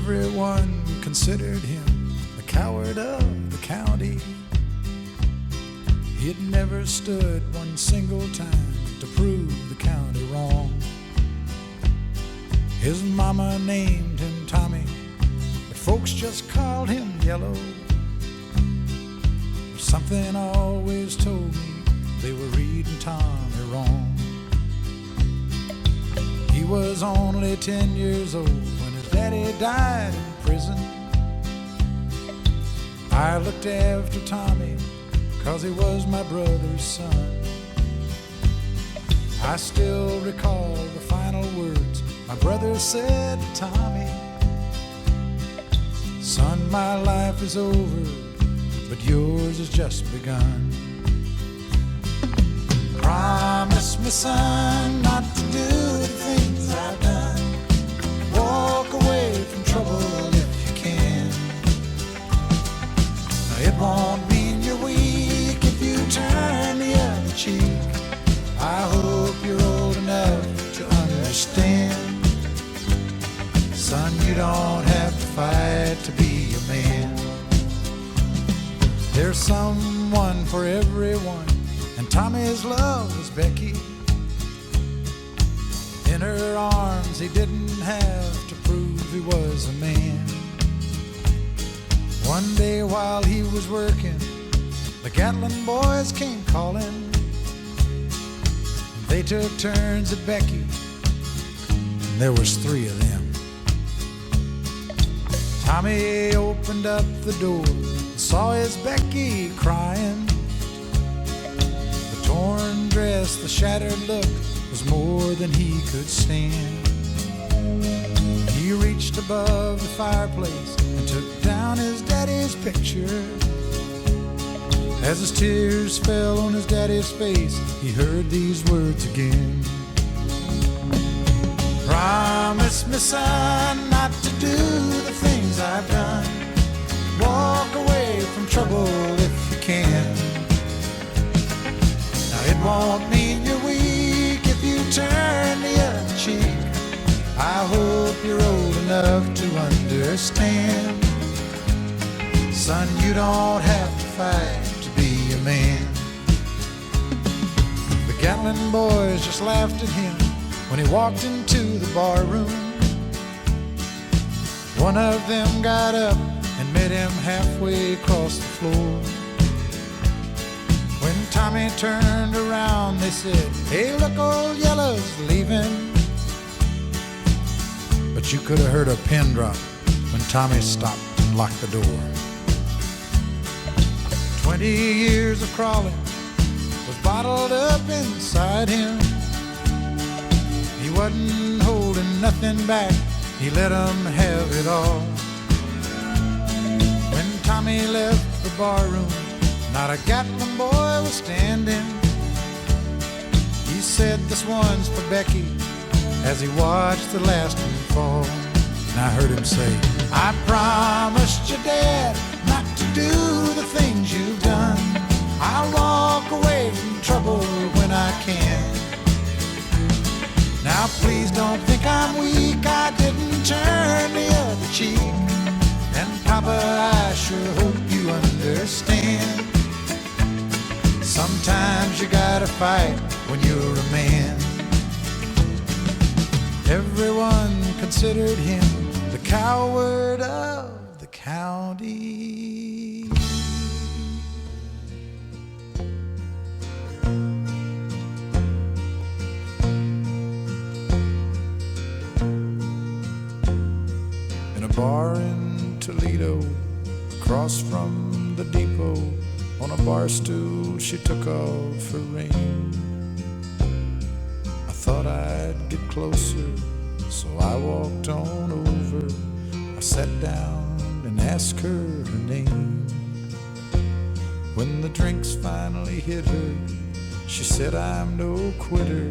Everyone considered him the coward of the county. He had never stood one single time to prove the county wrong. His mama named him Tommy, but folks just called him Yellow. But something always told me they were reading Tommy wrong. He was only 10 years old when his daddy died in prison. I looked after Tommy 'cause he was my brother's son. I still recall the final words my brother said to Tommy. Son, my life is over, but yours has just begun. Promise me, son, not to do the things I've done. Walk away from trouble if you can. Now, it won't mean you're weak if you turn the other cheek. I hope you're old enough to understand. Son, you don't have to fight to be a man. There's someone for everyone, and Tommy's love was Becky. In her arms he didn't have to prove he was a man. One day while he was working, the Gatlin boys came calling. They took turns at Becky, and there was 3 of them. Tommy opened up the door and saw his Becky crying. The torn dress, the shattered look was more than he could stand. He reached above the fireplace and took down his daddy's picture. As his tears fell on his daddy's face, he heard these words again. Promise me, son, not to do the things I've done. Walk away from trouble if you can. Now, it won't mean you're weak if you turn the other cheek. I hope you're old enough to understand. Son, you don't have to fight to be a man. The Gatlin boys just laughed at him when he walked into the bar room. One of them got up and met him halfway across the floor. When Tommy turned around, they said, "Hey, look, old Yellow's leaving." But you could have heard a pin drop when Tommy stopped and locked the door. 20 years of crawling was bottled up inside him. He wasn't holding nothing back, he let them have it all. When Tommy left the barroom, not a Gatlin boy was standing. He said, "This one's for Becky," as he watched the last one fall. And I heard him say, "I promised your dad not to do the things you've done. I'll walk away from trouble when I can. Now please don't think I'm weak, I didn't turn the other cheek. And Papa, I sure hope you understand. Sometimes you gotta fight when you're a man." Everyone considered him the coward of the county. In a bar in Toledo, across from the depot, on a bar stool she took off her ring. I thought I'd get closer, so I walked on over. I sat down and asked her her name. When the drinks finally hit her, she said, "I'm no quitter,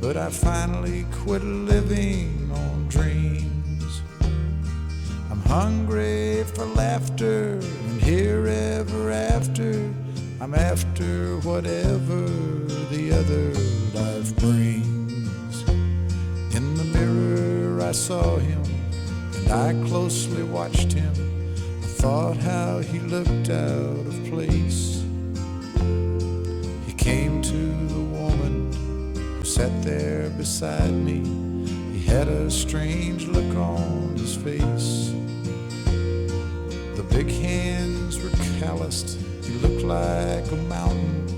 but I finally quit living on dreams. I'm hungry for laughter, and here ever after, I'm after whatever the other life brings." In the mirror I saw him, and I closely watched him. I thought how he looked out of place. He came to the woman who sat there beside me. He had a strange look on his face. The big hands were calloused. He looked like a mountain.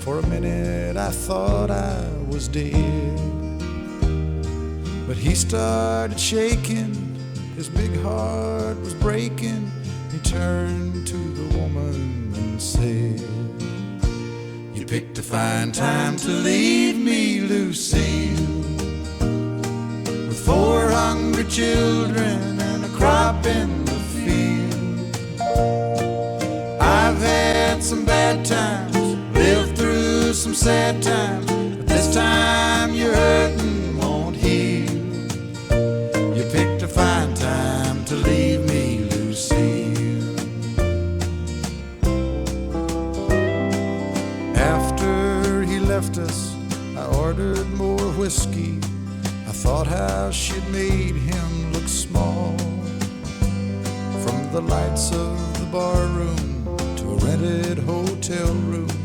For a minute I thought I was dead. But he started shaking. His big heart was breaking. He turned to the woman and said, "You picked a fine time to leave me, Lucille, with 4 hungry children and a crop in the field. I've had some bad times, lived through some sad times, but this time your hurting won't heal. You picked a fine time to leave me, Lucille." After he left us, I ordered more whiskey. I thought how she'd made him look small. From the lights of the bar room to a rented hotel room,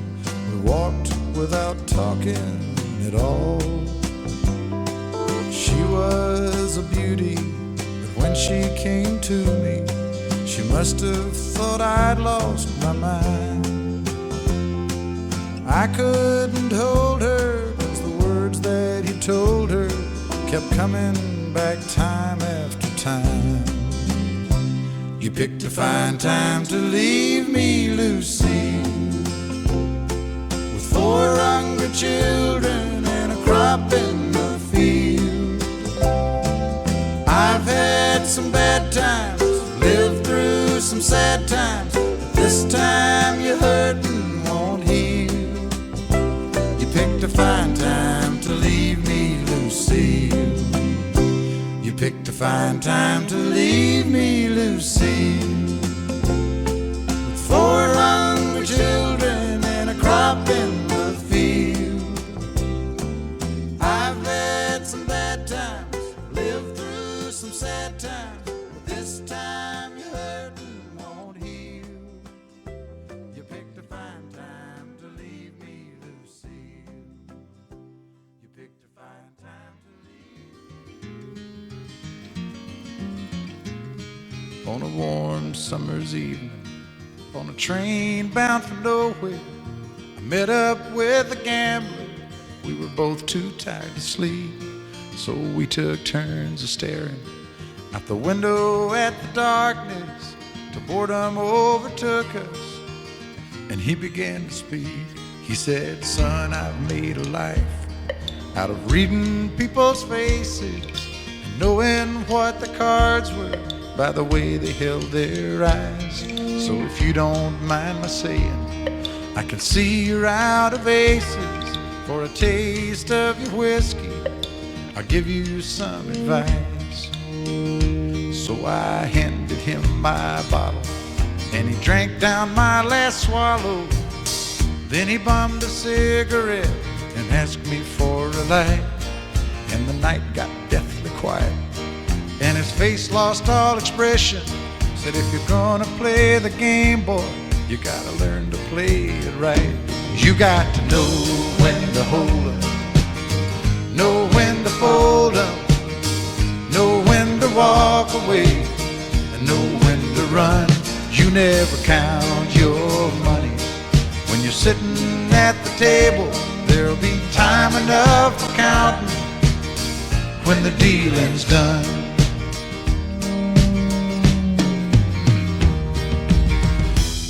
we walked without talking at all. She was a beauty, but when she came to me, she must have thought I'd lost my mind. I couldn't hold her, 'cause the words that he told her kept coming back time after time. You picked a fine time to leave me, Lucille, with 4 hungry children and a crop in the field. I've had some bad times, lived through some sad times, but this time your hurting won't heal. You picked a fine time to leave me, Lucille. You picked a fine time to leave me, Lucille, with 4 hungry children and a crop in the field. I've had some bad times, lived through some sad times, but this time your hurting won't heal. You picked a fine time to leave me, Lucille. You picked a fine time to leave. On a warm summer's evening, on a train bound for nowhere, I met up with a gambler. We were both too tired to sleep, so we took turns of staring out the window at the darkness till boredom overtook us, and he began to speak. He said, "Son, I've made a life out of reading people's faces and knowing what the cards were by the way they held their eyes. So if you don't mind my saying, I can see you're out of aces. For a taste of your whiskey, I'll give you some advice." So I handed him my bottle, and he drank down my last swallow. Then he bummed a cigarette and asked me for a light, and the night got deathly quiet, and his face lost all expression. Said, "If you're gonna play the game, boy, you gotta learn to play it right. You got to know when to hold up, know when to fold up, know when to walk away, and know when to run. You never count your money when you're sitting at the table. There'll be time enough for counting when the dealing's done."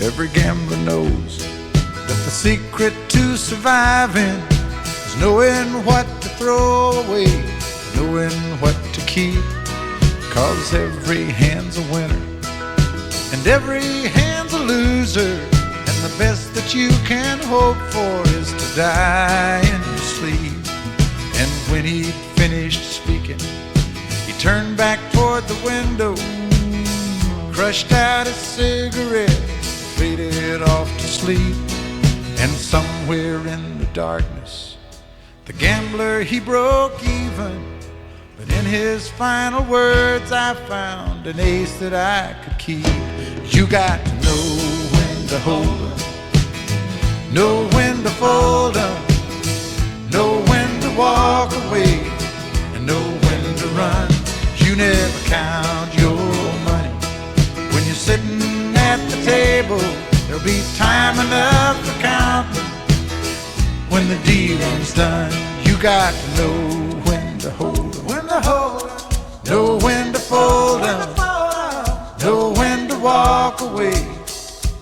Every gambler knows that the secret to surviving is knowing what to throw away, knowing what to keep. 'Cause every hand's a winner and every hand's a loser, and the best that you can hope for is to die in your sleep. And when he'd finished speaking, he turned back toward the window, crushed out his cigarette, faded off to sleep. And somewhere in the darkness, the gambler, he broke even, But in his final words I found an ace that I could keep. You got to know when to hold 'em, know when to fold 'em, know when to walk away, and know when to run. You never count your money when you're sitting at the table. There'll be time enough for counting when the dealing's done. You got to know when to hold 'em, when to hold 'em, know when to fold 'em, know when to walk away,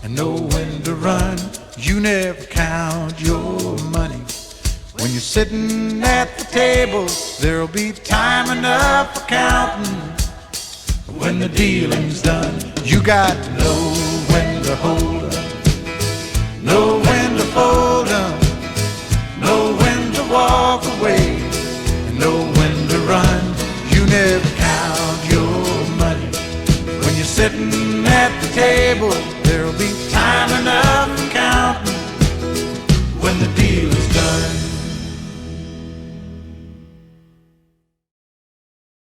and know when to run. You never count your money when you're sitting at the table. There'll be time enough for counting when the dealing's done. You got to know when to hold 'em, know when to fold 'em, know when to walk away, and know when to run. You never count your money when you're sitting at the table. There'll be time enough for counting when the deal